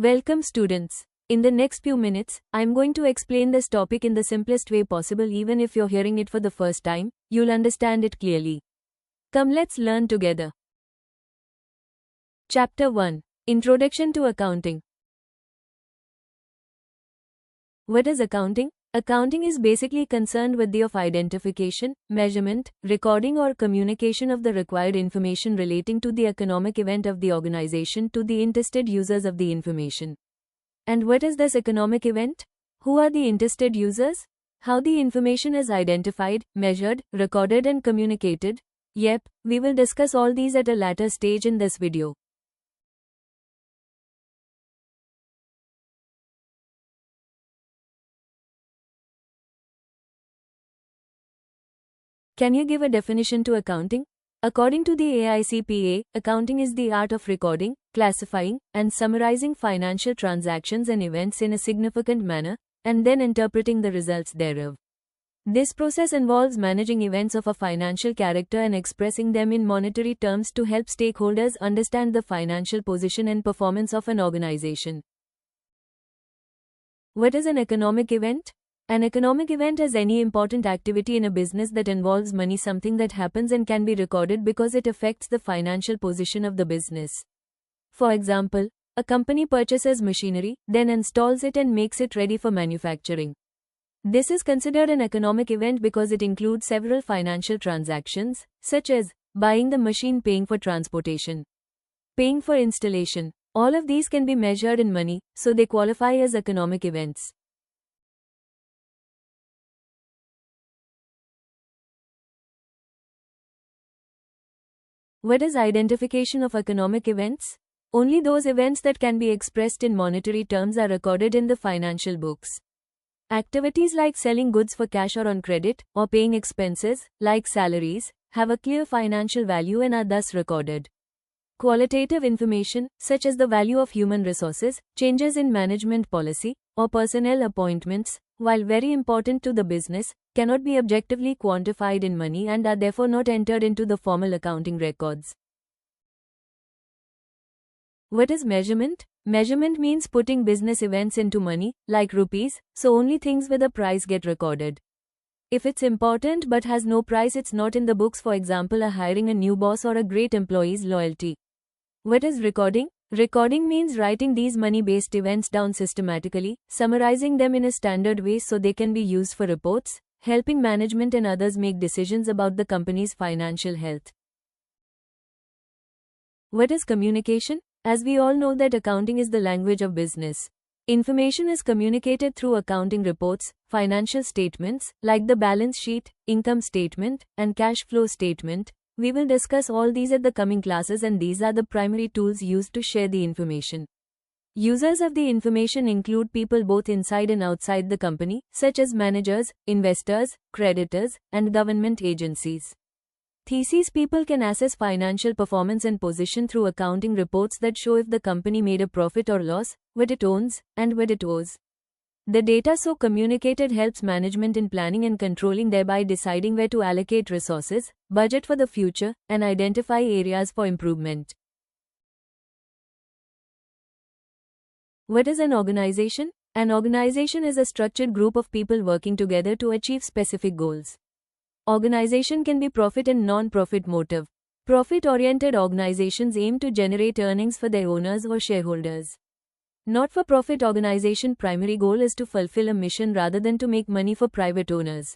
Welcome students. In the next few minutes, I am going to explain this topic in the simplest way possible. Even if you're hearing it for the first time, you'll understand it clearly. Come, let's learn together. Chapter 1. Introduction to Accounting. What is accounting? Accounting is basically concerned with the identification, measurement, recording or communication of the required information relating to the economic event of the organization to the interested users of the information. And what is this economic event? Who are the interested users? How the information is identified, measured, recorded and communicated? Yep, we will discuss all these at a later stage in this video. Can you give a definition to accounting? According to the AICPA, accounting is the art of recording, classifying, and summarizing financial transactions and events in a significant manner, and then interpreting the results thereof. This process involves managing events of a financial character and expressing them in monetary terms to help stakeholders understand the financial position and performance of an organization. What is an economic event? An economic event is any important activity in a business that involves money, something that happens and can be recorded because it affects the financial position of the business. For example, a company purchases machinery, then installs it and makes it ready for manufacturing. This is considered an economic event because it includes several financial transactions, such as buying the machine, paying for transportation, paying for installation. All of these can be measured in money, so they qualify as economic events. What is identification of economic events? Only those events that can be expressed in monetary terms are recorded in the financial books. Activities like selling goods for cash or on credit, or paying expenses, like salaries, have a clear financial value and are thus recorded. Qualitative information, such as the value of human resources, changes in management policy, or personnel appointments, while very important to the business, cannot be objectively quantified in money and are therefore not entered into the formal accounting records. What is measurement? Measurement means putting business events into money, like rupees, so only things with a price get recorded. If it's important but has no price, it's not in the books, for example, hiring a new boss or a great employee's loyalty. What is recording? Recording means writing these money-based events down systematically, summarizing them in a standard way so they can be used for reports, helping management and others make decisions about the company's financial health. What is communication? As we all know that accounting is the language of business. Information is communicated through accounting reports, financial statements, like the balance sheet, income statement, and cash flow statement. We will discuss all these at the coming classes, and these are the primary tools used to share the information. Users of the information include people both inside and outside the company, such as managers, investors, creditors, and government agencies. Thesis: people can assess financial performance and position through accounting reports that show if the company made a profit or loss, what it owns, and what it owes. The data so communicated helps management in planning and controlling, thereby deciding where to allocate resources, budget for the future, and identify areas for improvement. What is an organization? An organization is a structured group of people working together to achieve specific goals. Organization can be profit and non-profit motive. Profit-oriented organizations aim to generate earnings for their owners or shareholders. Not-for-profit organization primary goal is to fulfill a mission rather than to make money for private owners.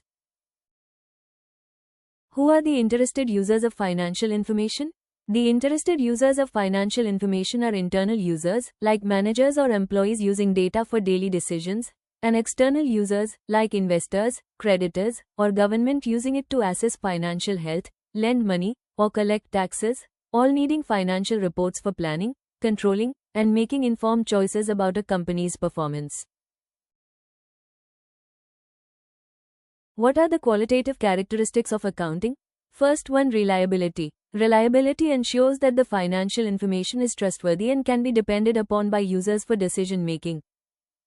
Who are the interested users of financial information? The interested users of financial information are internal users, like managers or employees using data for daily decisions, and external users, like investors, creditors, or government using it to assess financial health, lend money, or collect taxes, all needing financial reports for planning, controlling, and making informed choices about a company's performance. What are the qualitative characteristics of accounting? First one, reliability. Reliability ensures that the financial information is trustworthy and can be depended upon by users for decision making.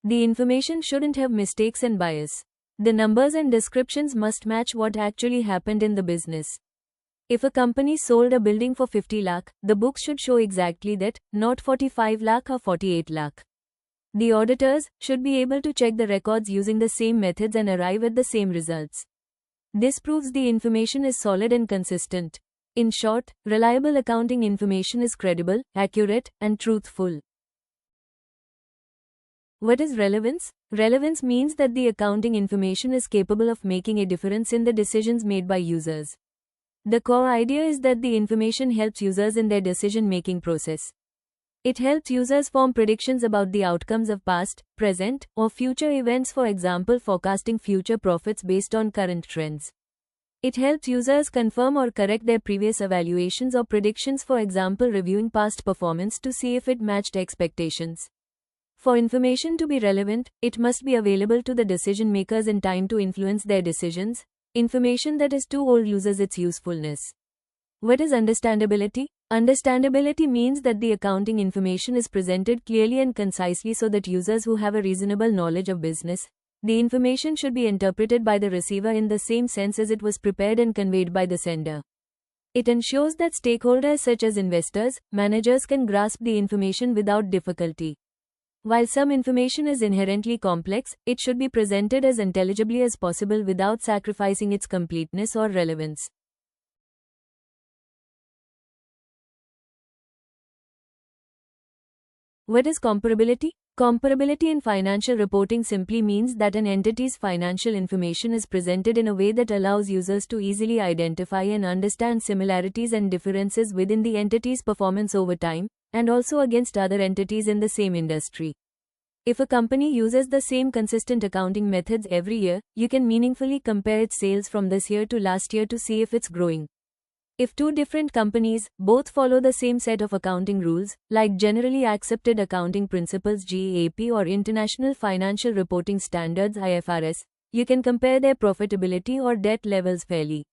The information shouldn't have mistakes and bias. The numbers and descriptions must match what actually happened in the business. If a company sold a building for 50 lakh, the books should show exactly that, not 45 lakh or 48 lakh. The auditors should be able to check the records using the same methods and arrive at the same results. This proves the information is solid and consistent. In short, reliable accounting information is credible, accurate, and truthful. What is relevance? Relevance means that the accounting information is capable of making a difference in the decisions made by users. The core idea is that the information helps users in their decision-making process. It helps users form predictions about the outcomes of past, present, or future events, for example, forecasting future profits based on current trends. It helps users confirm or correct their previous evaluations or predictions, for example, reviewing past performance to see if it matched expectations. For information to be relevant, it must be available to the decision makers in time to influence their decisions. Information that is too old loses its usefulness. What is understandability? Understandability means that the accounting information is presented clearly and concisely so that users who have a reasonable knowledge of business, the information should be interpreted by the receiver in the same sense as it was prepared and conveyed by the sender. It ensures that stakeholders such as investors, managers can grasp the information without difficulty. While some information is inherently complex, it should be presented as intelligibly as possible without sacrificing its completeness or relevance. What is comparability? Comparability in financial reporting simply means that an entity's financial information is presented in a way that allows users to easily identify and understand similarities and differences within the entity's performance over time, and also against other entities in the same industry. If a company uses the same consistent accounting methods every year, you can meaningfully compare its sales from this year to last year to see if it's growing. If two different companies both follow the same set of accounting rules, like Generally Accepted Accounting Principles (GAAP) or International Financial Reporting Standards (IFRS), you can compare their profitability or debt levels fairly.